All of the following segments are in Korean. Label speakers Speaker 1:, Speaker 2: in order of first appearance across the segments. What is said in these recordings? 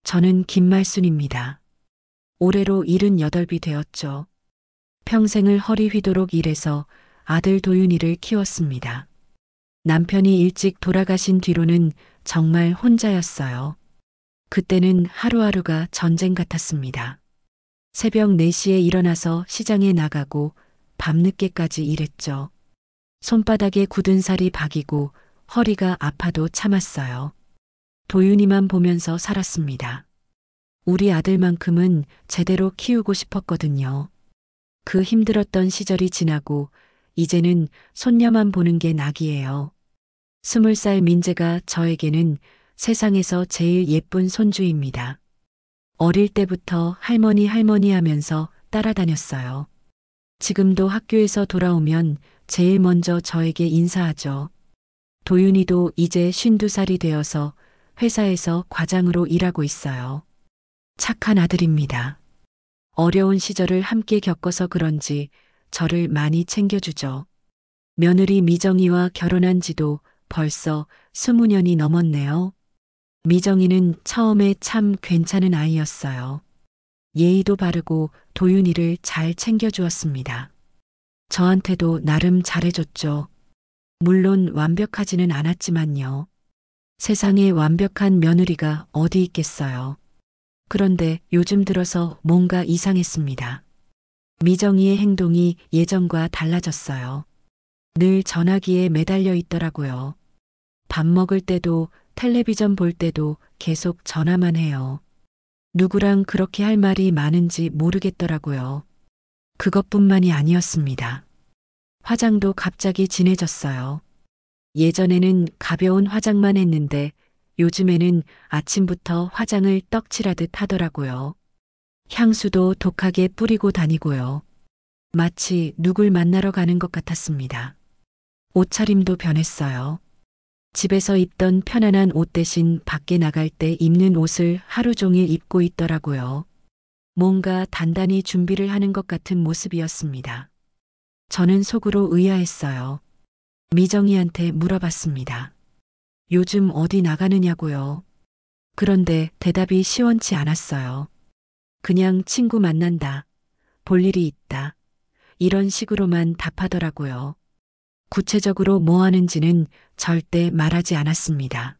Speaker 1: 저는 김말순입니다. 올해로 78이 되었죠. 평생을 허리 휘도록 일해서 아들 도윤이를 키웠습니다. 남편이 일찍 돌아가신 뒤로는 정말 혼자였어요. 그때는 하루하루가 전쟁 같았습니다. 새벽 4시에 일어나서 시장에 나가고 밤늦게까지 일했죠. 손바닥에 굳은 살이 박이고 허리가 아파도 참았어요. 도윤이만 보면서 살았습니다. 우리 아들만큼은 제대로 키우고 싶었거든요. 그 힘들었던 시절이 지나고 이제는 손녀만 보는 게 낙이에요. 20살 민재가 저에게는 세상에서 제일 예쁜 손주입니다. 어릴 때부터 할머니 할머니 하면서 따라다녔어요. 지금도 학교에서 돌아오면 제일 먼저 저에게 인사하죠. 도윤이도 이제 52살이 되어서 회사에서 과장으로 일하고 있어요. 착한 아들입니다. 어려운 시절을 함께 겪어서 그런지 저를 많이 챙겨주죠. 며느리 미정이와 결혼한 지도 벌써 20년이 넘었네요. 미정이는 처음에 참 괜찮은 아이였어요. 예의도 바르고 도윤이를 잘 챙겨주었습니다. 저한테도 나름 잘해줬죠. 물론 완벽하지는 않았지만요. 세상에 완벽한 며느리가 어디 있겠어요. 그런데 요즘 들어서 뭔가 이상했습니다. 미정이의 행동이 예전과 달라졌어요. 늘 전화기에 매달려 있더라고요. 밥 먹을 때도 텔레비전 볼 때도 계속 전화만 해요. 누구랑 그렇게 할 말이 많은지 모르겠더라고요. 그것뿐만이 아니었습니다. 화장도 갑자기 진해졌어요. 예전에는 가벼운 화장만 했는데 요즘에는 아침부터 화장을 떡칠하듯 하더라고요. 향수도 독하게 뿌리고 다니고요. 마치 누굴 만나러 가는 것 같았습니다. 옷차림도 변했어요. 집에서 입던 편안한 옷 대신 밖에 나갈 때 입는 옷을 하루 종일 입고 있더라고요. 뭔가 단단히 준비를 하는 것 같은 모습이었습니다. 저는 속으로 의아했어요. 미정이한테 물어봤습니다. 요즘 어디 나가느냐고요. 그런데 대답이 시원치 않았어요. 그냥 친구 만난다. 볼 일이 있다. 이런 식으로만 답하더라고요. 구체적으로 뭐 하는지는 절대 말하지 않았습니다.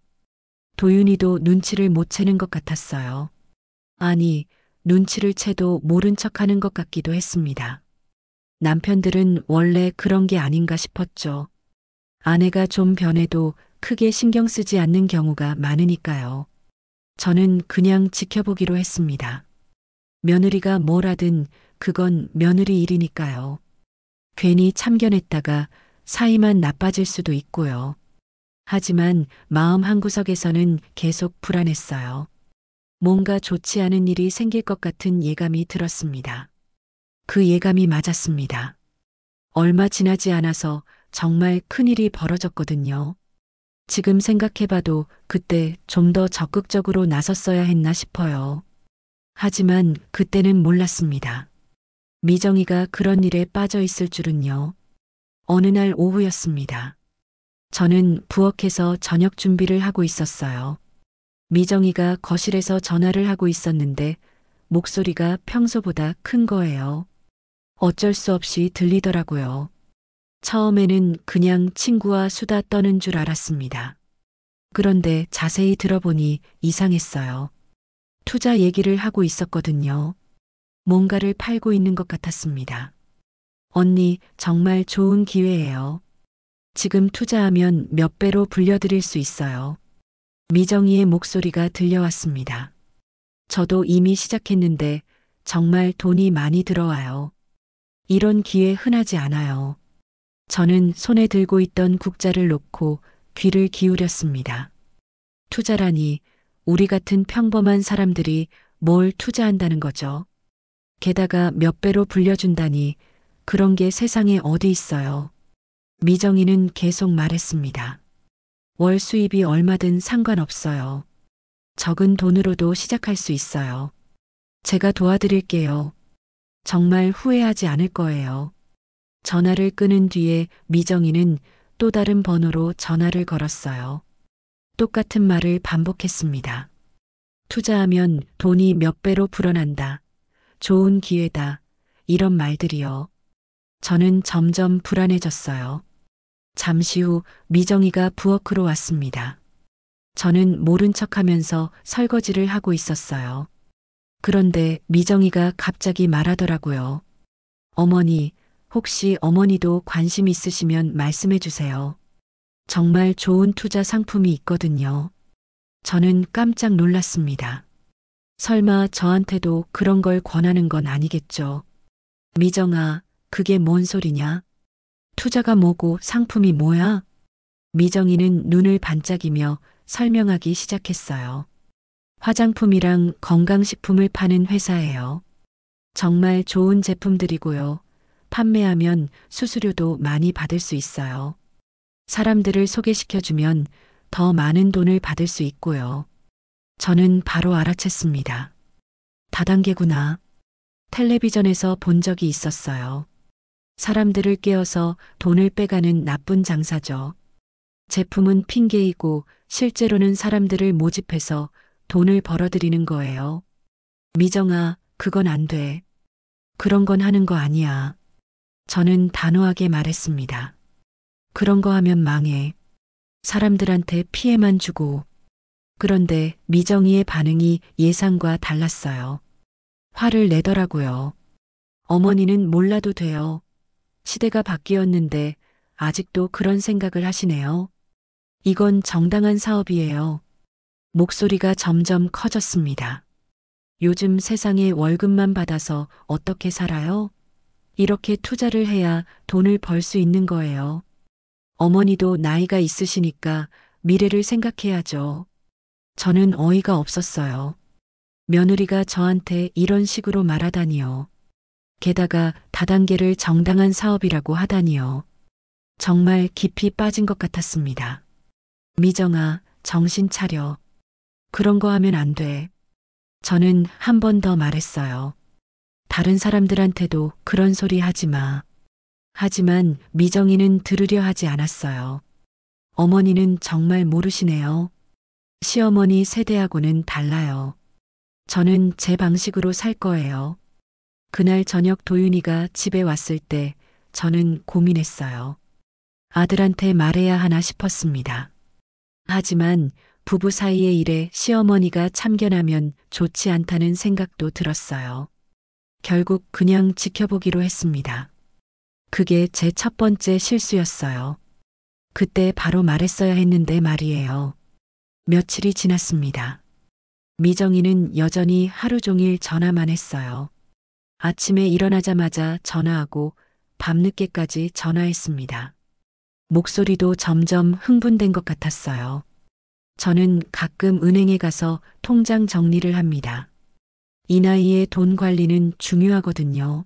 Speaker 1: 도윤이도 눈치를 못 채는 것 같았어요. 아니, 눈치를 채도 모른 척하는 것 같기도 했습니다. 남편들은 원래 그런 게 아닌가 싶었죠. 아내가 좀 변해도 크게 신경 쓰지 않는 경우가 많으니까요. 저는 그냥 지켜보기로 했습니다. 며느리가 뭘 하든 그건 며느리 일이니까요. 괜히 참견했다가 사이만 나빠질 수도 있고요. 하지만 마음 한구석에서는 계속 불안했어요. 뭔가 좋지 않은 일이 생길 것 같은 예감이 들었습니다. 그 예감이 맞았습니다. 얼마 지나지 않아서 정말 큰일이 벌어졌거든요. 지금 생각해봐도 그때 좀 더 적극적으로 나섰어야 했나 싶어요. 하지만 그때는 몰랐습니다. 미정이가 그런 일에 빠져 있을 줄은요. 어느 날 오후였습니다. 저는 부엌에서 저녁 준비를 하고 있었어요. 미정이가 거실에서 전화를 하고 있었는데 목소리가 평소보다 큰 거예요. 어쩔 수 없이 들리더라고요. 처음에는 그냥 친구와 수다 떠는 줄 알았습니다. 그런데 자세히 들어보니 이상했어요. 투자 얘기를 하고 있었거든요. 뭔가를 팔고 있는 것 같았습니다. 언니, 정말 좋은 기회예요. 지금 투자하면 몇 배로 불려드릴 수 있어요. 미정이의 목소리가 들려왔습니다. 저도 이미 시작했는데 정말 돈이 많이 들어와요. 이런 기회 흔하지 않아요. 저는 손에 들고 있던 국자를 놓고 귀를 기울였습니다. 투자라니 우리 같은 평범한 사람들이 뭘 투자한다는 거죠. 게다가 몇 배로 불려준다니 그런 게 세상에 어디 있어요. 미정이는 계속 말했습니다. 월 수입이 얼마든 상관없어요. 적은 돈으로도 시작할 수 있어요. 제가 도와드릴게요. 정말 후회하지 않을 거예요. 전화를 끊은 뒤에 미정이는 또 다른 번호로 전화를 걸었어요. 똑같은 말을 반복했습니다. 투자하면 돈이 몇 배로 불어난다. 좋은 기회다. 이런 말들이요. 저는 점점 불안해졌어요. 잠시 후 미정이가 부엌으로 왔습니다. 저는 모른 척하면서 설거지를 하고 있었어요. 그런데 미정이가 갑자기 말하더라고요. 어머니, 혹시 어머니도 관심 있으시면 말씀해 주세요. 정말 좋은 투자 상품이 있거든요. 저는 깜짝 놀랐습니다. 설마 저한테도 그런 걸 권하는 건 아니겠죠. 미정아, 그게 뭔 소리냐? 투자가 뭐고 상품이 뭐야? 미정이는 눈을 반짝이며 설명하기 시작했어요. 화장품이랑 건강식품을 파는 회사예요. 정말 좋은 제품들이고요. 판매하면 수수료도 많이 받을 수 있어요. 사람들을 소개시켜주면 더 많은 돈을 받을 수 있고요. 저는 바로 알아챘습니다. 다단계구나. 텔레비전에서 본 적이 있었어요. 사람들을 깨워서 돈을 빼가는 나쁜 장사죠. 제품은 핑계이고 실제로는 사람들을 모집해서 돈을 벌어들이는 거예요. 미정아, 그건 안 돼. 그런 건 하는 거 아니야. 저는 단호하게 말했습니다. 그런 거 하면 망해. 사람들한테 피해만 주고. 그런데 미정이의 반응이 예상과 달랐어요. 화를 내더라고요. 어머니는 몰라도 돼요. 시대가 바뀌었는데 아직도 그런 생각을 하시네요. 이건 정당한 사업이에요. 목소리가 점점 커졌습니다. 요즘 세상에 월급만 받아서 어떻게 살아요? 이렇게 투자를 해야 돈을 벌 수 있는 거예요. 어머니도 나이가 있으시니까 미래를 생각해야죠. 저는 어이가 없었어요. 며느리가 저한테 이런 식으로 말하다니요. 게다가 다단계를 정당한 사업이라고 하다니요. 정말 깊이 빠진 것 같았습니다. 미정아, 정신 차려. 그런 거 하면 안 돼. 저는 한 번 더 말했어요. 다른 사람들한테도 그런 소리 하지 마. 하지만 미정이는 들으려 하지 않았어요. 어머니는 정말 모르시네요. 시어머니 세대하고는 달라요. 저는 제 방식으로 살 거예요. 그날 저녁 도윤이가 집에 왔을 때 저는 고민했어요. 아들한테 말해야 하나 싶었습니다. 하지만 부부 사이의 일에 시어머니가 참견하면 좋지 않다는 생각도 들었어요. 결국 그냥 지켜보기로 했습니다. 그게 제 첫 번째 실수였어요. 그때 바로 말했어야 했는데 말이에요. 며칠이 지났습니다. 미정이는 여전히 하루 종일 전화만 했어요. 아침에 일어나자마자 전화하고 밤늦게까지 전화했습니다. 목소리도 점점 흥분된 것 같았어요. 저는 가끔 은행에 가서 통장 정리를 합니다. 이 나이에 돈 관리는 중요하거든요.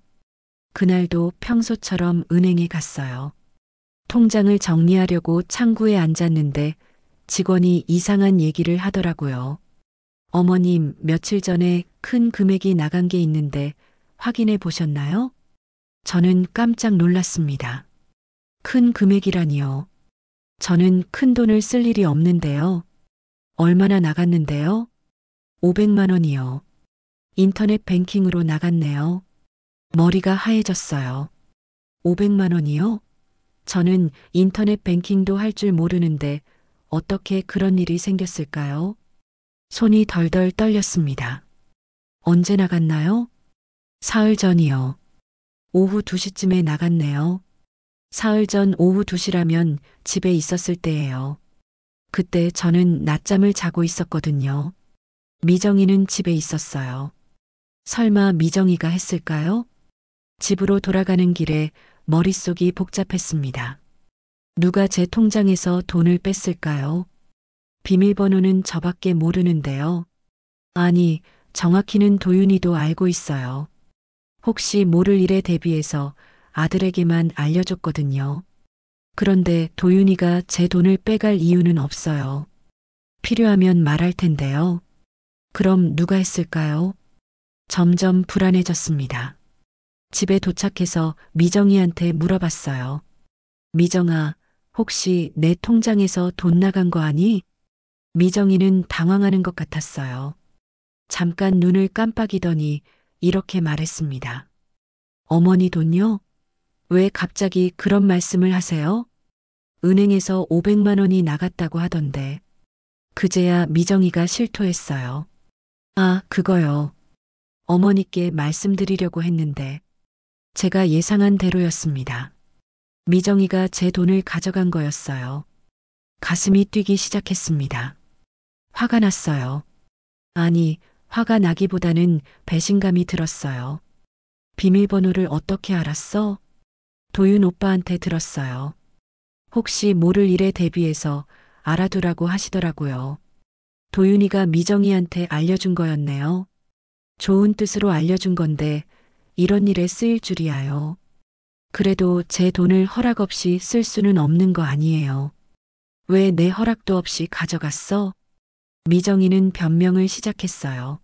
Speaker 1: 그날도 평소처럼 은행에 갔어요. 통장을 정리하려고 창구에 앉았는데 직원이 이상한 얘기를 하더라고요. 어머님, 며칠 전에 큰 금액이 나간 게 있는데 확인해 보셨나요? 저는 깜짝 놀랐습니다. 큰 금액이라니요. 저는 큰 돈을 쓸 일이 없는데요. 얼마나 나갔는데요? 500만 원이요. 인터넷 뱅킹으로 나갔네요. 머리가 하얘졌어요. 500만 원이요? 저는 인터넷 뱅킹도 할 줄 모르는데 어떻게 그런 일이 생겼을까요? 손이 덜덜 떨렸습니다. 언제 나갔나요? 사흘 전이요. 오후 2시쯤에 나갔네요. 사흘 전 오후 2시라면 집에 있었을 때예요. 그때 저는 낮잠을 자고 있었거든요. 미정이는 집에 있었어요. 설마 미정이가 했을까요? 집으로 돌아가는 길에 머릿속이 복잡했습니다. 누가 제 통장에서 돈을 뺐을까요? 비밀번호는 저밖에 모르는데요. 아니, 정확히는 도윤이도 알고 있어요. 혹시 모를 일에 대비해서 아들에게만 알려줬거든요. 그런데 도윤이가 제 돈을 빼갈 이유는 없어요. 필요하면 말할 텐데요. 그럼 누가 했을까요? 점점 불안해졌습니다. 집에 도착해서 미정이한테 물어봤어요. 미정아, 혹시 내 통장에서 돈 나간 거 아니? 미정이는 당황하는 것 같았어요. 잠깐 눈을 깜빡이더니 이렇게 말했습니다. 어머니 돈요? 왜 갑자기 그런 말씀을 하세요? 은행에서 500만 원이 나갔다고 하던데. 그제야 미정이가 실토했어요. 아, 그거요. 어머니께 말씀드리려고 했는데 제가 예상한 대로였습니다. 미정이가 제 돈을 가져간 거였어요. 가슴이 뛰기 시작했습니다. 화가 났어요. 아니, 화가 나기보다는 배신감이 들었어요. 비밀번호를 어떻게 알았어? 도윤 오빠한테 들었어요. 혹시 모를 일에 대비해서 알아두라고 하시더라고요. 도윤이가 미정이한테 알려준 거였네요. 좋은 뜻으로 알려준 건데 이런 일에 쓰일 줄이야요. 그래도 제 돈을 허락 없이 쓸 수는 없는 거 아니에요. 왜 내 허락도 없이 가져갔어? 미정이는 변명을 시작했어요.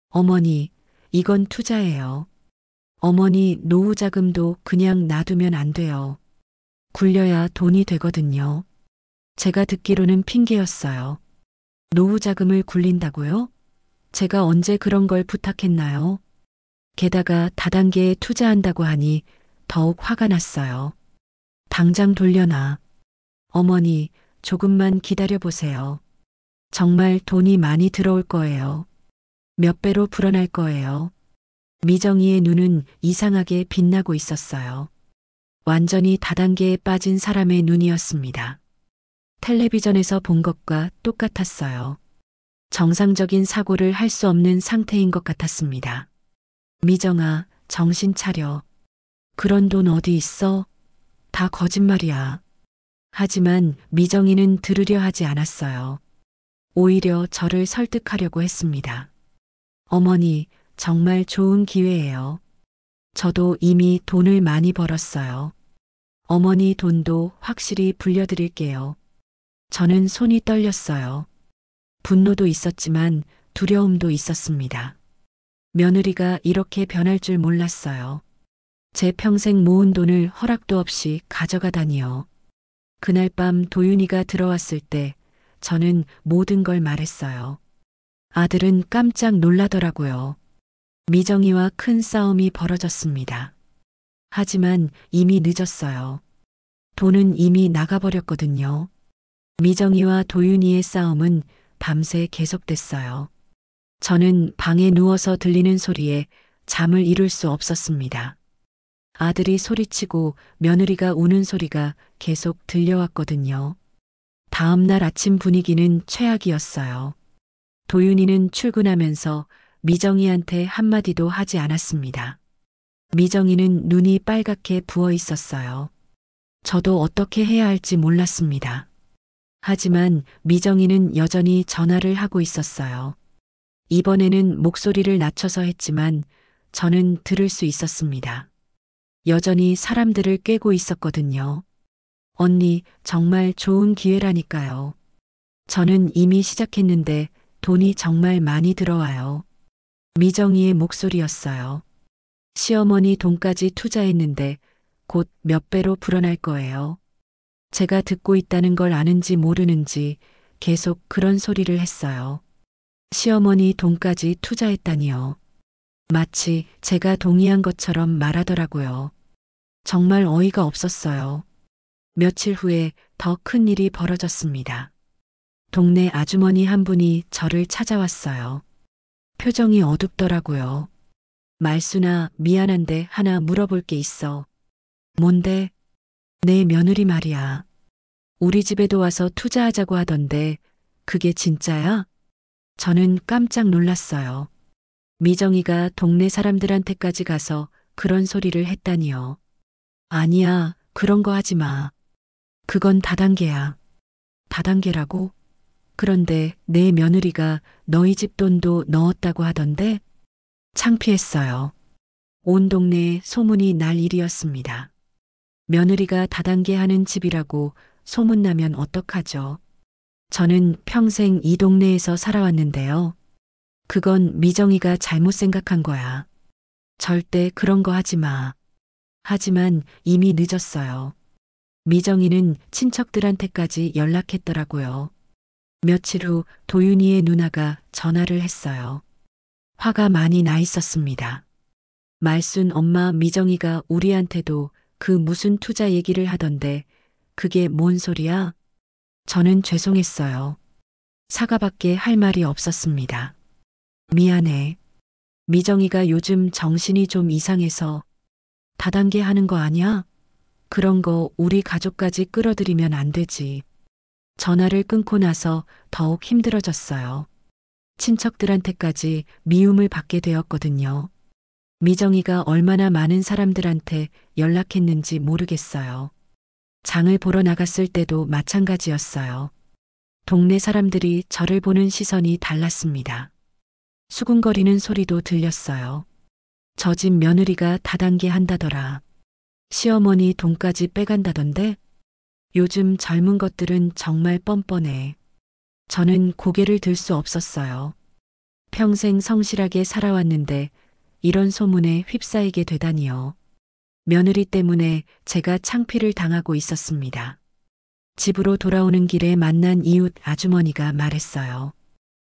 Speaker 1: 어머니, 이건 투자예요. 어머니 노후 자금도 그냥 놔두면 안 돼요. 굴려야 돈이 되거든요. 제가 듣기로는 핑계였어요. 노후 자금을 굴린다고요? 제가 언제 그런 걸 부탁했나요? 게다가 다단계에 투자한다고 하니 더욱 화가 났어요. 당장 돌려놔. 어머니, 조금만 기다려 보세요. 정말 돈이 많이 들어올 거예요. 몇 배로 불어날 거예요. 미정이의 눈은 이상하게 빛나고 있었어요. 완전히 다단계에 빠진 사람의 눈이었습니다. 텔레비전에서 본 것과 똑같았어요. 정상적인 사고를 할 수 없는 상태인 것 같았습니다. 미정아, 정신 차려. 그런 돈 어디 있어? 다 거짓말이야. 하지만 미정이는 들으려 하지 않았어요. 오히려 저를 설득하려고 했습니다. 어머니, 정말 좋은 기회예요. 저도 이미 돈을 많이 벌었어요. 어머니 돈도 확실히 불려드릴게요. 저는 손이 떨렸어요. 분노도 있었지만 두려움도 있었습니다. 며느리가 이렇게 변할 줄 몰랐어요. 제 평생 모은 돈을 허락도 없이 가져가다니요. 그날 밤 도윤이가 들어왔을 때 저는 모든 걸 말했어요. 아들은 깜짝 놀라더라고요. 미정이와 큰 싸움이 벌어졌습니다. 하지만 이미 늦었어요. 돈은 이미 나가버렸거든요. 미정이와 도윤이의 싸움은 밤새 계속됐어요. 저는 방에 누워서 들리는 소리에 잠을 이룰 수 없었습니다. 아들이 소리치고 며느리가 우는 소리가 계속 들려왔거든요. 다음 날 아침 분위기는 최악이었어요. 도윤이는 출근하면서 미정이한테 한마디도 하지 않았습니다. 미정이는 눈이 빨갛게 부어 있었어요. 저도 어떻게 해야 할지 몰랐습니다. 하지만 미정이는 여전히 전화를 하고 있었어요. 이번에는 목소리를 낮춰서 했지만 저는 들을 수 있었습니다. 여전히 사람들을 꿰고 있었거든요. 언니, 정말 좋은 기회라니까요. 저는 이미 시작했는데 돈이 정말 많이 들어와요. 미정이의 목소리였어요. 시어머니 돈까지 투자했는데 곧 몇 배로 불어날 거예요. 제가 듣고 있다는 걸 아는지 모르는지 계속 그런 소리를 했어요. 시어머니 돈까지 투자했다니요. 마치 제가 동의한 것처럼 말하더라고요. 정말 어이가 없었어요. 며칠 후에 더 큰 일이 벌어졌습니다. 동네 아주머니 한 분이 저를 찾아왔어요. 표정이 어둡더라고요. 말수나 미안한데 하나 물어볼 게 있어. 뭔데? 내 며느리 말이야. 우리 집에도 와서 투자하자고 하던데 그게 진짜야? 저는 깜짝 놀랐어요. 미정이가 동네 사람들한테까지 가서 그런 소리를 했다니요. 아니야, 그런 거 하지 마. 그건 다단계야. 다단계라고? 그런데 내 며느리가 너희 집 돈도 넣었다고 하던데? 창피했어요. 온 동네에 소문이 날 일이었습니다. 며느리가 다단계 하는 집이라고 소문나면 어떡하죠? 저는 평생 이 동네에서 살아왔는데요. 그건 미정이가 잘못 생각한 거야. 절대 그런 거 하지 마. 하지만 이미 늦었어요. 미정이는 친척들한테까지 연락했더라고요. 며칠 후 도윤이의 누나가 전화를 했어요. 화가 많이 나 있었습니다. 말순 엄마 미정이가 우리한테도 그 무슨 투자 얘기를 하던데 그게 뭔 소리야? 저는 죄송했어요. 사과밖에 할 말이 없었습니다. 미안해. 미정이가 요즘 정신이 좀 이상해서 다단계 하는 거 아니야? 그런 거 우리 가족까지 끌어들이면 안 되지. 전화를 끊고 나서 더욱 힘들어졌어요. 친척들한테까지 미움을 받게 되었거든요. 미정이가 얼마나 많은 사람들한테 연락했는지 모르겠어요. 장을 보러 나갔을 때도 마찬가지였어요. 동네 사람들이 저를 보는 시선이 달랐습니다. 수군거리는 소리도 들렸어요. 저 집 며느리가 다단계 한다더라. 시어머니 돈까지 빼간다던데? 요즘 젊은 것들은 정말 뻔뻔해. 저는 고개를 들 수 없었어요. 평생 성실하게 살아왔는데 이런 소문에 휩싸이게 되다니요. 며느리 때문에 제가 창피를 당하고 있었습니다. 집으로 돌아오는 길에 만난 이웃 아주머니가 말했어요.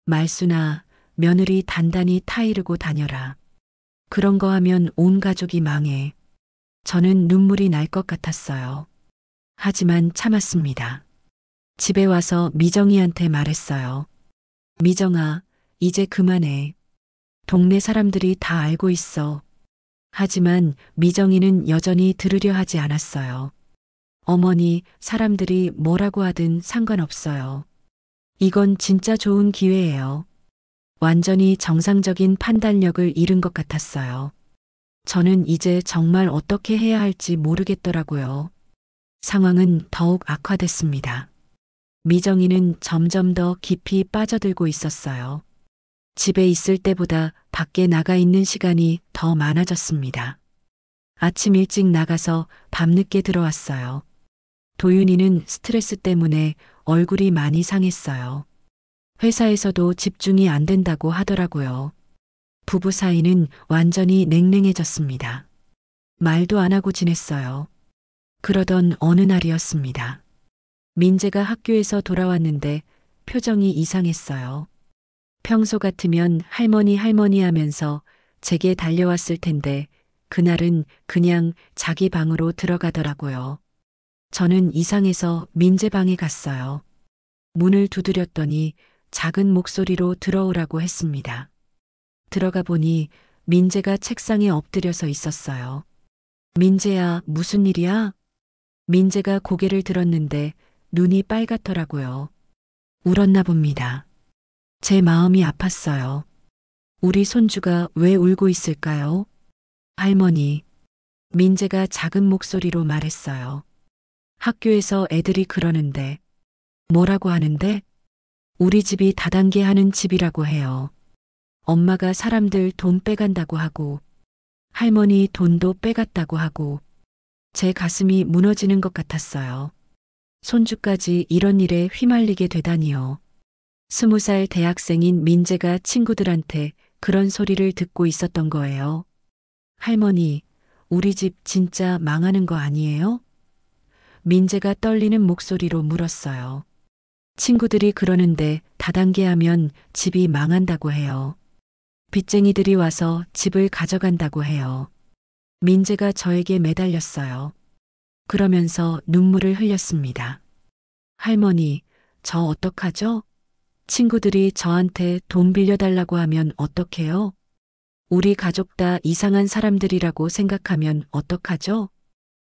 Speaker 1: 말순아, 며느리 단단히 타이르고 다녀라. 그런 거 하면 온 가족이 망해. 저는 눈물이 날 것 같았어요. 하지만 참았습니다. 집에 와서 미정이한테 말했어요. 미정아, 이제 그만해. 동네 사람들이 다 알고 있어. 하지만 미정이는 여전히 들으려 하지 않았어요. 어머니, 사람들이 뭐라고 하든 상관없어요. 이건 진짜 좋은 기회예요. 완전히 정상적인 판단력을 잃은 것 같았어요. 저는 이제 정말 어떻게 해야 할지 모르겠더라고요. 상황은 더욱 악화됐습니다. 미정이는 점점 더 깊이 빠져들고 있었어요. 집에 있을 때보다 밖에 나가 있는 시간이 더 많아졌습니다. 아침 일찍 나가서 밤늦게 들어왔어요. 도윤이는 스트레스 때문에 얼굴이 많이 상했어요. 회사에서도 집중이 안 된다고 하더라고요. 부부 사이는 완전히 냉랭해졌습니다. 말도 안 하고 지냈어요. 그러던 어느 날이었습니다. 민재가 학교에서 돌아왔는데 표정이 이상했어요. 평소 같으면 할머니 할머니 하면서 제게 달려왔을 텐데 그날은 그냥 자기 방으로 들어가더라고요. 저는 이상해서 민재 방에 갔어요. 문을 두드렸더니 작은 목소리로 들어오라고 했습니다. 들어가 보니 민재가 책상에 엎드려서 있었어요. 민재야, 무슨 일이야? 민재가 고개를 들었는데 눈이 빨갛더라고요. 울었나 봅니다. 제 마음이 아팠어요. 우리 손주가 왜 울고 있을까요? 할머니, 민재가 작은 목소리로 말했어요. 학교에서 애들이 그러는데, 뭐라고 하는데? 우리 집이 다단계 하는 집이라고 해요. 엄마가 사람들 돈 빼간다고 하고, 할머니 돈도 빼갔다고 하고, 제 가슴이 무너지는 것 같았어요. 손주까지 이런 일에 휘말리게 되다니요. 20살 대학생인 민재가 친구들한테 그런 소리를 듣고 있었던 거예요. 할머니, 우리 집 진짜 망하는 거 아니에요? 민재가 떨리는 목소리로 물었어요. 친구들이 그러는데 다단계 하면 집이 망한다고 해요. 빚쟁이들이 와서 집을 가져간다고 해요. 민재가 저에게 매달렸어요. 그러면서 눈물을 흘렸습니다. 할머니, 저 어떡하죠? 친구들이 저한테 돈 빌려달라고 하면 어떡해요? 우리 가족 다 이상한 사람들이라고 생각하면 어떡하죠?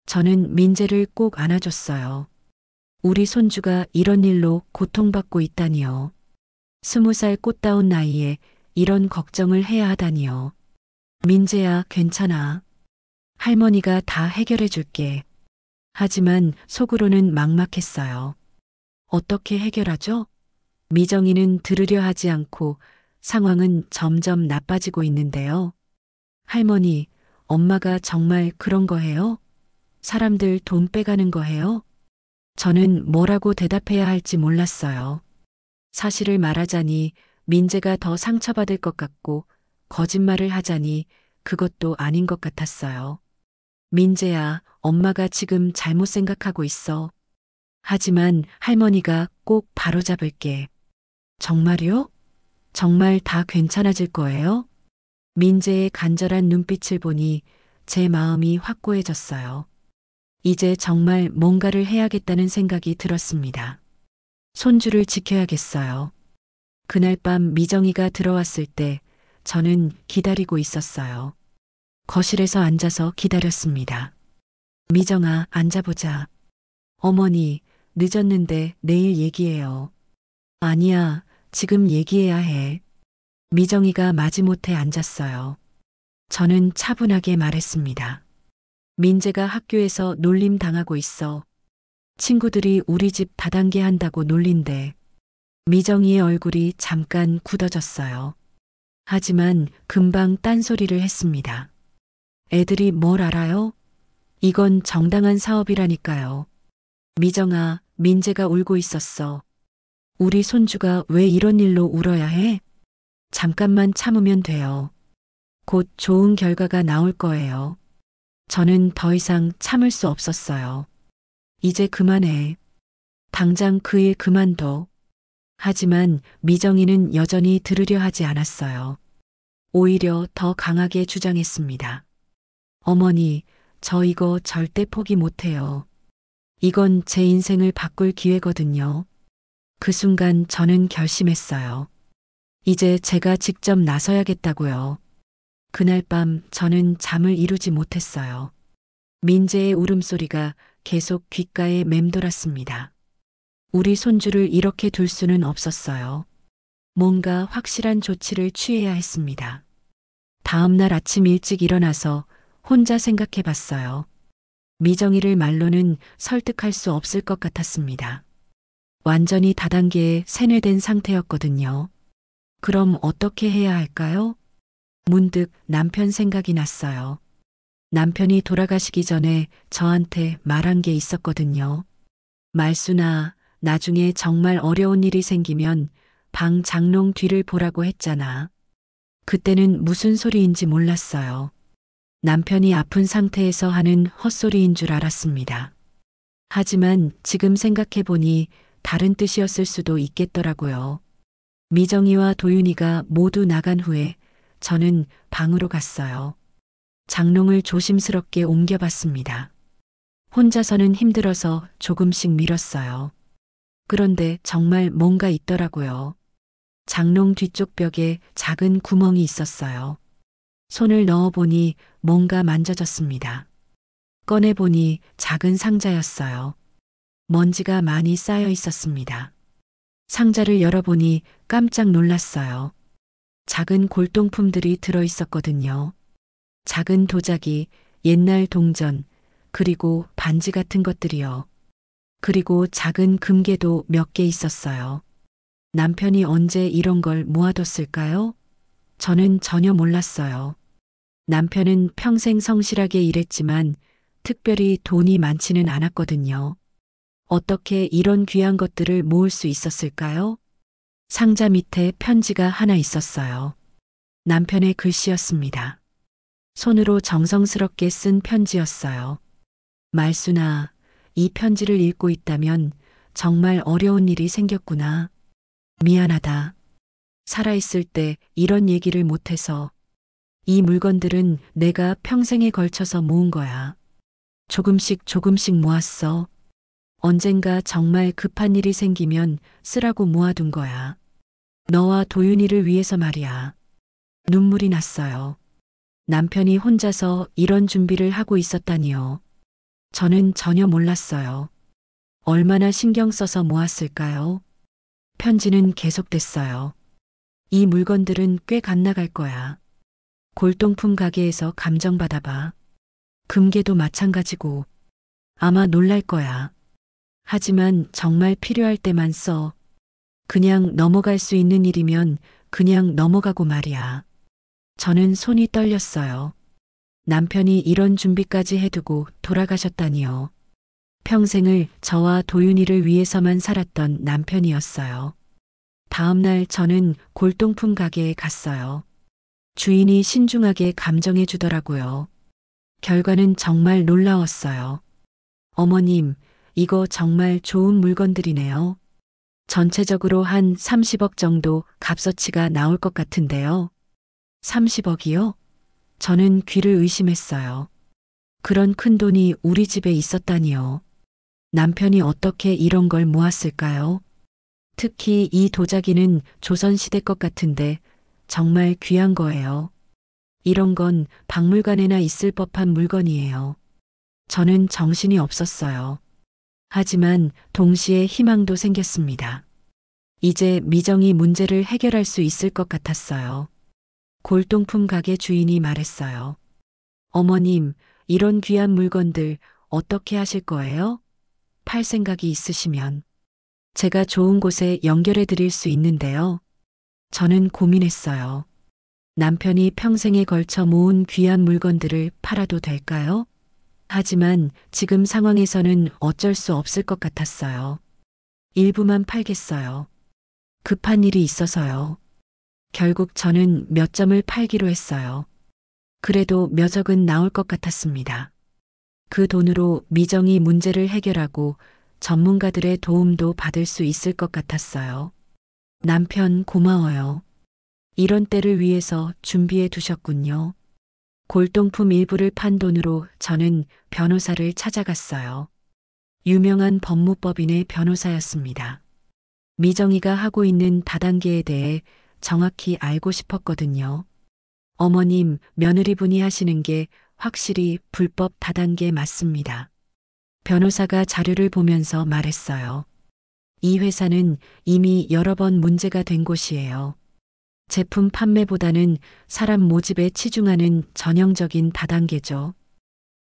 Speaker 1: 저는 민재를 꼭 안아줬어요. 우리 손주가 이런 일로 고통받고 있다니요. 20살 꽃다운 나이에 이런 걱정을 해야 하다니요. 민재야, 괜찮아. 할머니가 다 해결해 줄게. 하지만 속으로는 막막했어요. 어떻게 해결하죠? 미정이는 들으려 하지 않고 상황은 점점 나빠지고 있는데요. 할머니, 엄마가 정말 그런 거 해요? 사람들 돈 빼가는 거 해요? 저는 뭐라고 대답해야 할지 몰랐어요. 사실을 말하자니 민재가 더 상처받을 것 같고 거짓말을 하자니 그것도 아닌 것 같았어요. 민재야, 엄마가 지금 잘못 생각하고 있어. 하지만 할머니가 꼭 바로잡을게. 정말요? 정말 다 괜찮아질 거예요? 민재의 간절한 눈빛을 보니 제 마음이 확고해졌어요. 이제 정말 뭔가를 해야겠다는 생각이 들었습니다. 손주를 지켜야겠어요. 그날 밤 미정이가 들어왔을 때 저는 기다리고 있었어요. 거실에서 앉아서 기다렸습니다. 미정아, 앉아보자. 어머니, 늦었는데 내일 얘기해요. 아니야, 지금 얘기해야 해. 미정이가 마지못해 앉았어요. 저는 차분하게 말했습니다. 민재가 학교에서 놀림 당하고 있어. 친구들이 우리 집 다단계 한다고 놀린대. 미정이의 얼굴이 잠깐 굳어졌어요. 하지만 금방 딴소리를 했습니다. 애들이 뭘 알아요? 이건 정당한 사업이라니까요. 미정아, 민재가 울고 있었어. 우리 손주가 왜 이런 일로 울어야 해? 잠깐만 참으면 돼요. 곧 좋은 결과가 나올 거예요. 저는 더 이상 참을 수 없었어요. 이제 그만해. 당장 그 일 그만둬. 하지만 미정이는 여전히 들으려 하지 않았어요. 오히려 더 강하게 주장했습니다. 어머니, 저 이거 절대 포기 못해요. 이건 제 인생을 바꿀 기회거든요. 그 순간 저는 결심했어요. 이제 제가 직접 나서야겠다고요. 그날 밤 저는 잠을 이루지 못했어요. 민재의 울음소리가 계속 귓가에 맴돌았습니다. 우리 손주를 이렇게 둘 수는 없었어요. 뭔가 확실한 조치를 취해야 했습니다. 다음 날 아침 일찍 일어나서 혼자 생각해 봤어요. 미정이를 말로는 설득할 수 없을 것 같았습니다. 완전히 다단계에 세뇌된 상태였거든요. 그럼 어떻게 해야 할까요? 문득 남편 생각이 났어요. 남편이 돌아가시기 전에 저한테 말한 게 있었거든요. 말순아, 나중에 정말 어려운 일이 생기면 방 장롱 뒤를 보라고 했잖아. 그때는 무슨 소리인지 몰랐어요. 남편이 아픈 상태에서 하는 헛소리인 줄 알았습니다. 하지만 지금 생각해보니 다른 뜻이었을 수도 있겠더라고요. 미정이와 도윤이가 모두 나간 후에 저는 방으로 갔어요. 장롱을 조심스럽게 옮겨봤습니다. 혼자서는 힘들어서 조금씩 밀었어요. 그런데 정말 뭔가 있더라고요. 장롱 뒤쪽 벽에 작은 구멍이 있었어요. 손을 넣어보니 뭔가 만져졌습니다. 꺼내보니 작은 상자였어요. 먼지가 많이 쌓여 있었습니다. 상자를 열어보니 깜짝 놀랐어요. 작은 골동품들이 들어 있었거든요. 작은 도자기, 옛날 동전, 그리고 반지 같은 것들이요. 그리고 작은 금괴도 몇 개 있었어요. 남편이 언제 이런 걸 모아뒀을까요? 저는 전혀 몰랐어요. 남편은 평생 성실하게 일했지만 특별히 돈이 많지는 않았거든요. 어떻게 이런 귀한 것들을 모을 수 있었을까요? 상자 밑에 편지가 하나 있었어요. 남편의 글씨였습니다. 손으로 정성스럽게 쓴 편지였어요. 말순아, 이 편지를 읽고 있다면 정말 어려운 일이 생겼구나. 미안하다. 살아있을 때 이런 얘기를 못해서. 이 물건들은 내가 평생에 걸쳐서 모은 거야. 조금씩 조금씩 모았어. 언젠가 정말 급한 일이 생기면 쓰라고 모아둔 거야. 너와 도윤이를 위해서 말이야. 눈물이 났어요. 남편이 혼자서 이런 준비를 하고 있었다니요. 저는 전혀 몰랐어요. 얼마나 신경 써서 모았을까요? 편지는 계속됐어요. 이 물건들은 꽤 갓나갈 거야. 골동품 가게에서 감정받아봐. 금괴도 마찬가지고. 아마 놀랄 거야. 하지만 정말 필요할 때만 써. 그냥 넘어갈 수 있는 일이면 그냥 넘어가고 말이야. 저는 손이 떨렸어요. 남편이 이런 준비까지 해두고 돌아가셨다니요. 평생을 저와 도윤이를 위해서만 살았던 남편이었어요. 다음 날 저는 골동품 가게에 갔어요. 주인이 신중하게 감정해 주더라고요. 결과는 정말 놀라웠어요. 어머님, 이거 정말 좋은 물건들이네요. 전체적으로 한 30억 정도 값어치가 나올 것 같은데요. 30억이요? 저는 귀를 의심했어요. 그런 큰 돈이 우리 집에 있었다니요. 남편이 어떻게 이런 걸 모았을까요? 특히 이 도자기는 조선시대 것 같은데 정말 귀한 거예요. 이런 건 박물관에나 있을 법한 물건이에요. 저는 정신이 없었어요. 하지만 동시에 희망도 생겼습니다. 이제 미정이 문제를 해결할 수 있을 것 같았어요. 골동품 가게 주인이 말했어요. 어머님, 이런 귀한 물건들 어떻게 하실 거예요? 팔 생각이 있으시면 제가 좋은 곳에 연결해 드릴 수 있는데요. 저는 고민했어요. 남편이 평생에 걸쳐 모은 귀한 물건들을 팔아도 될까요? 하지만 지금 상황에서는 어쩔 수 없을 것 같았어요. 일부만 팔겠어요. 급한 일이 있어서요. 결국 저는 몇 점을 팔기로 했어요. 그래도 몇 억은 나올 것 같았습니다. 그 돈으로 미정이 문제를 해결하고 전문가들의 도움도 받을 수 있을 것 같았어요. 남편 고마워요. 이런 때를 위해서 준비해 두셨군요. 골동품 일부를 판 돈으로 저는 변호사를 찾아갔어요. 유명한 법무법인의 변호사였습니다. 미정이가 하고 있는 다단계에 대해 정확히 알고 싶었거든요. 어머님, 며느리분이 하시는 게 확실히 불법 다단계 맞습니다. 변호사가 자료를 보면서 말했어요. 이 회사는 이미 여러 번 문제가 된 곳이에요. 제품 판매보다는 사람 모집에 치중하는 전형적인 다단계죠.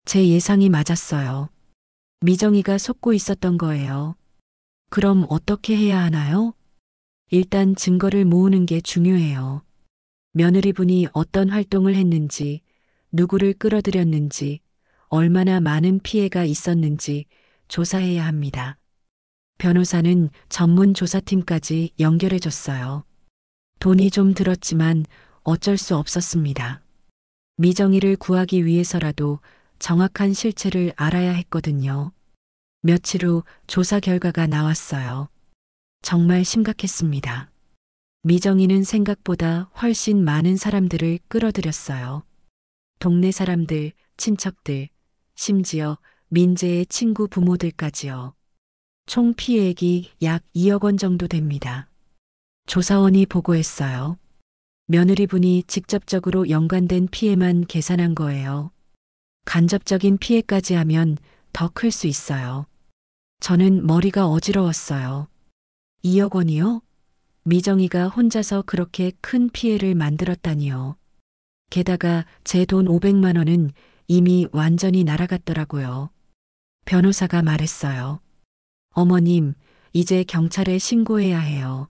Speaker 1: 제 예상이 맞았어요. 미정이가 속고 있었던 거예요. 그럼 어떻게 해야 하나요? 일단 증거를 모으는 게 중요해요. 며느리분이 어떤 활동을 했는지, 누구를 끌어들였는지, 얼마나 많은 피해가 있었는지 조사해야 합니다. 변호사는 전문 조사팀까지 연결해 줬어요. 돈이 좀 들었지만 어쩔 수 없었습니다. 미정이를 구하기 위해서라도 정확한 실체를 알아야 했거든요. 며칠 후 조사 결과가 나왔어요. 정말 심각했습니다. 미정이는 생각보다 훨씬 많은 사람들을 끌어들였어요. 동네 사람들, 친척들, 심지어 민재의 친구 부모들까지요. 총 피해액이 약 2억 원 정도 됩니다. 조사원이 보고했어요. 며느리분이 직접적으로 연관된 피해만 계산한 거예요. 간접적인 피해까지 하면 더 클 수 있어요. 저는 머리가 어지러웠어요. 2억 원이요? 미정이가 혼자서 그렇게 큰 피해를 만들었다니요. 게다가 제 돈 500만 원은 이미 완전히 날아갔더라고요. 변호사가 말했어요. 어머님, 이제 경찰에 신고해야 해요.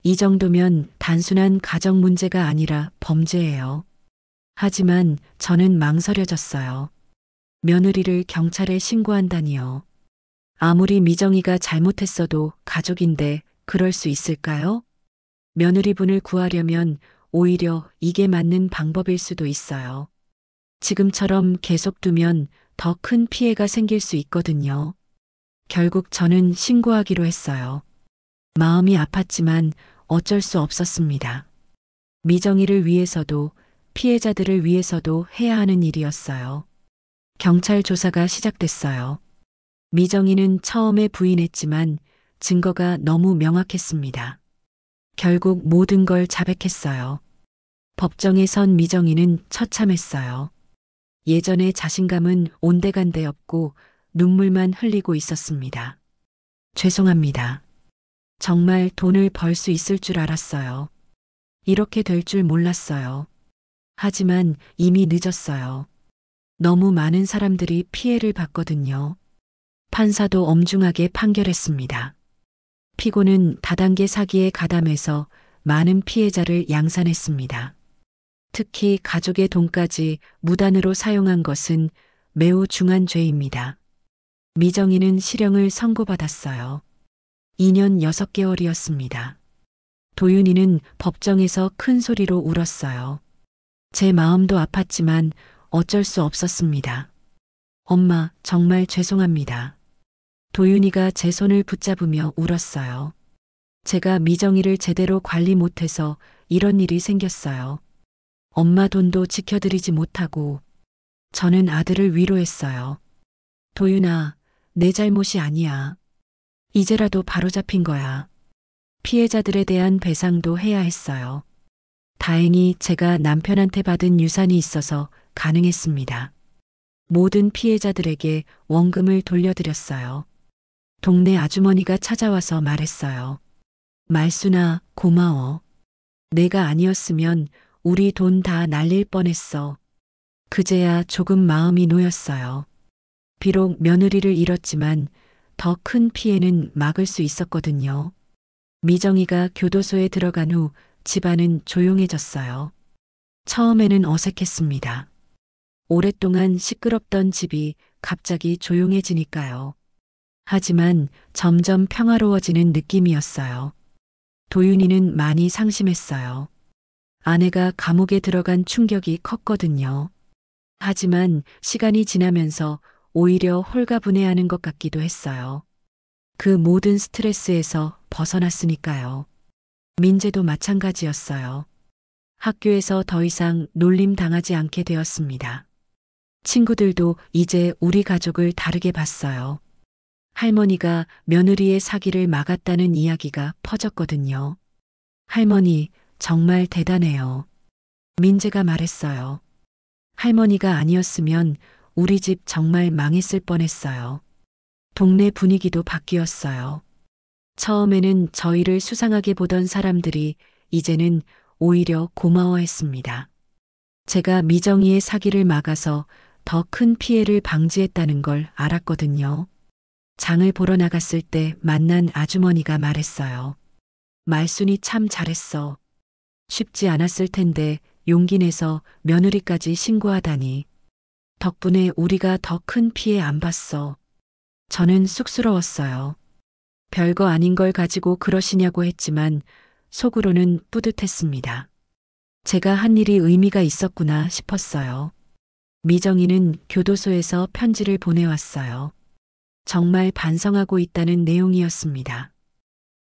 Speaker 1: 이 정도면 단순한 가정 문제가 아니라 범죄예요. 하지만 저는 망설여졌어요. 며느리를 경찰에 신고한다니요. 아무리 미정이가 잘못했어도 가족인데 그럴 수 있을까요? 며느리분을 구하려면 오히려 이게 맞는 방법일 수도 있어요. 지금처럼 계속 두면 더 큰 피해가 생길 수 있거든요. 결국 저는 신고하기로 했어요. 마음이 아팠지만 어쩔 수 없었습니다. 미정이를 위해서도 피해자들을 위해서도 해야 하는 일이었어요. 경찰 조사가 시작됐어요. 미정이는 처음에 부인했지만 증거가 너무 명확했습니다. 결국 모든 걸 자백했어요. 법정에 선 미정이는 처참했어요. 예전의 자신감은 온데간데 없고 눈물만 흘리고 있었습니다. 죄송합니다. 정말 돈을 벌 수 있을 줄 알았어요. 이렇게 될 줄 몰랐어요. 하지만 이미 늦었어요. 너무 많은 사람들이 피해를 봤거든요. 판사도 엄중하게 판결했습니다. 피고는 다단계 사기에 가담해서 많은 피해자를 양산했습니다. 특히 가족의 돈까지 무단으로 사용한 것은 매우 중한 죄입니다. 미정이는 실형을 선고받았어요. 2년 6개월이었습니다. 도윤이는 법정에서 큰 소리로 울었어요. 제 마음도 아팠지만 어쩔 수 없었습니다. 엄마, 정말 죄송합니다. 도윤이가 제 손을 붙잡으며 울었어요. 제가 미정이를 제대로 관리 못해서 이런 일이 생겼어요. 엄마 돈도 지켜드리지 못하고 저는 아들을 위로했어요. 도윤아, 내 잘못이 아니야. 이제라도 바로잡힌 거야. 피해자들에 대한 배상도 해야 했어요. 다행히 제가 남편한테 받은 유산이 있어서 가능했습니다. 모든 피해자들에게 원금을 돌려드렸어요. 동네 아주머니가 찾아와서 말했어요. 말순아, 고마워. 내가 아니었으면 우리 돈 다 날릴 뻔했어. 그제야 조금 마음이 놓였어요. 비록 며느리를 잃었지만 더 큰 피해는 막을 수 있었거든요. 미정이가 교도소에 들어간 후 집안은 조용해졌어요. 처음에는 어색했습니다. 오랫동안 시끄럽던 집이 갑자기 조용해지니까요. 하지만 점점 평화로워지는 느낌이었어요. 도윤이는 많이 상심했어요. 아내가 감옥에 들어간 충격이 컸거든요. 하지만 시간이 지나면서 오히려 홀가분해하는 것 같기도 했어요. 그 모든 스트레스에서 벗어났으니까요. 민재도 마찬가지였어요. 학교에서 더 이상 놀림 당하지 않게 되었습니다. 친구들도 이제 우리 가족을 다르게 봤어요. 할머니가 며느리의 사기를 막았다는 이야기가 퍼졌거든요. 할머니, 정말 대단해요. 민재가 말했어요. 할머니가 아니었으면 우리 집 정말 망했을 뻔했어요. 동네 분위기도 바뀌었어요. 처음에는 저희를 수상하게 보던 사람들이 이제는 오히려 고마워했습니다. 제가 미정이의 사기를 막아서 더 큰 피해를 방지했다는 걸 알았거든요. 장을 보러 나갔을 때 만난 아주머니가 말했어요. 말순이 참 잘했어. 쉽지 않았을 텐데 용기 내서 며느리까지 신고하다니. 덕분에 우리가 더 큰 피해 안 봤어. 저는 쑥스러웠어요. 별거 아닌 걸 가지고 그러시냐고 했지만 속으로는 뿌듯했습니다. 제가 한 일이 의미가 있었구나 싶었어요. 미정이는 교도소에서 편지를 보내왔어요. 정말 반성하고 있다는 내용이었습니다.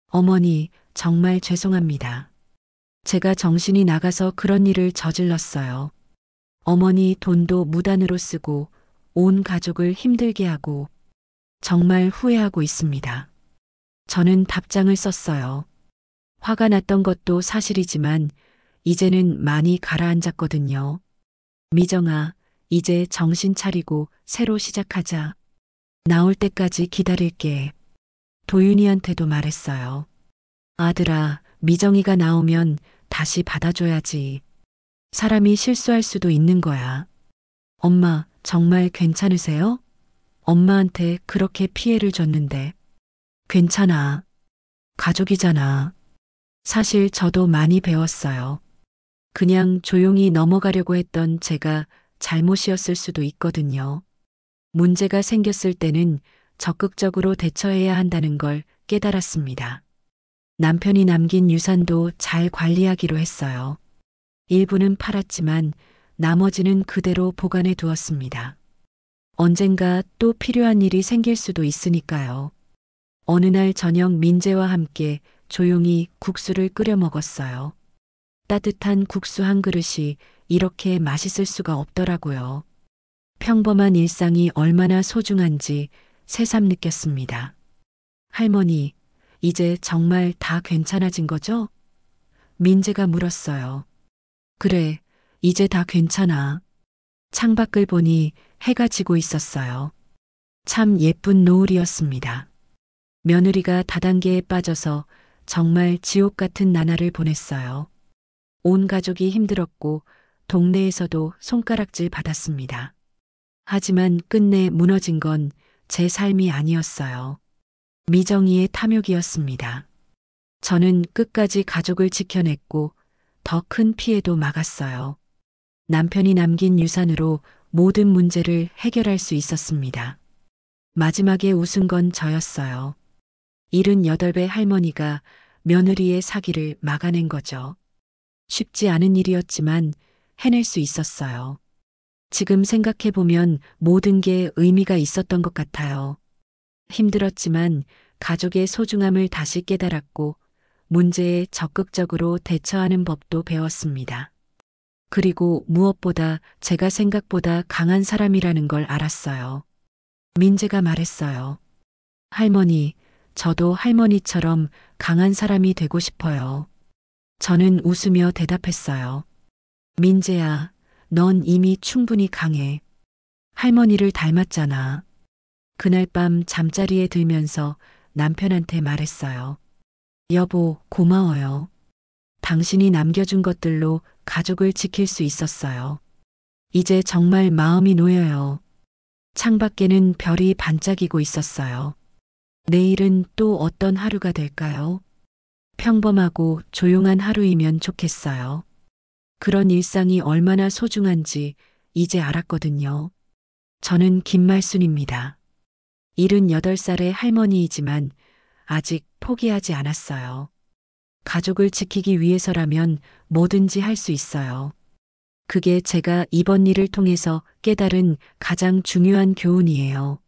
Speaker 1: 어머니, 정말 죄송합니다. 제가 정신이 나가서 그런 일을 저질렀어요. 어머니 돈도 무단으로 쓰고 온 가족을 힘들게 하고 정말 후회하고 있습니다. 저는 답장을 썼어요. 화가 났던 것도 사실이지만 이제는 많이 가라앉았거든요. 미정아, 이제 정신 차리고 새로 시작하자. 나올 때까지 기다릴게. 도윤이한테도 말했어요. 아들아, 미정이가 나오면 다시 받아줘야지. 사람이 실수할 수도 있는 거야. 엄마, 정말 괜찮으세요? 엄마한테 그렇게 피해를 줬는데. 괜찮아. 가족이잖아. 사실 저도 많이 배웠어요. 그냥 조용히 넘어가려고 했던 제가 잘못이었을 수도 있거든요. 문제가 생겼을 때는 적극적으로 대처해야 한다는 걸 깨달았습니다. 남편이 남긴 유산도 잘 관리하기로 했어요. 일부는 팔았지만 나머지는 그대로 보관해 두었습니다. 언젠가 또 필요한 일이 생길 수도 있으니까요. 어느 날 저녁 민재와 함께 조용히 국수를 끓여 먹었어요. 따뜻한 국수 한 그릇이 이렇게 맛있을 수가 없더라고요. 평범한 일상이 얼마나 소중한지 새삼 느꼈습니다. 할머니, 이제 정말 다 괜찮아진 거죠? 민재가 물었어요. 그래, 이제 다 괜찮아. 창밖을 보니 해가 지고 있었어요. 참 예쁜 노을이었습니다. 며느리가 다단계에 빠져서 정말 지옥 같은 나날을 보냈어요. 온 가족이 힘들었고 동네에서도 손가락질 받았습니다. 하지만 끝내 무너진 건 제 삶이 아니었어요. 미정이의 탐욕이었습니다. 저는 끝까지 가족을 지켜냈고 더 큰 피해도 막았어요. 남편이 남긴 유산으로 모든 문제를 해결할 수 있었습니다. 마지막에 웃은 건 저였어요. 78배 할머니가 며느리의 사기를 막아낸 거죠. 쉽지 않은 일이었지만 해낼 수 있었어요. 지금 생각해보면 모든 게 의미가 있었던 것 같아요. 힘들었지만 가족의 소중함을 다시 깨달았고 문제에 적극적으로 대처하는 법도 배웠습니다. 그리고 무엇보다 제가 생각보다 강한 사람이라는 걸 알았어요. 민재가 말했어요. 할머니, 저도 할머니처럼 강한 사람이 되고 싶어요. 저는 웃으며 대답했어요. 민재야, 넌 이미 충분히 강해. 할머니를 닮았잖아. 그날 밤 잠자리에 들면서 남편한테 말했어요. 여보, 고마워요. 당신이 남겨준 것들로 가족을 지킬 수 있었어요. 이제 정말 마음이 놓여요. 창밖에는 별이 반짝이고 있었어요. 내일은 또 어떤 하루가 될까요? 평범하고 조용한 하루이면 좋겠어요. 그런 일상이 얼마나 소중한지 이제 알았거든요. 저는 김말순입니다. 78살의 할머니이지만 아직 포기하지 않았어요. 가족을 지키기 위해서라면 뭐든지 할 수 있어요. 그게 제가 이번 일을 통해서 깨달은 가장 중요한 교훈이에요.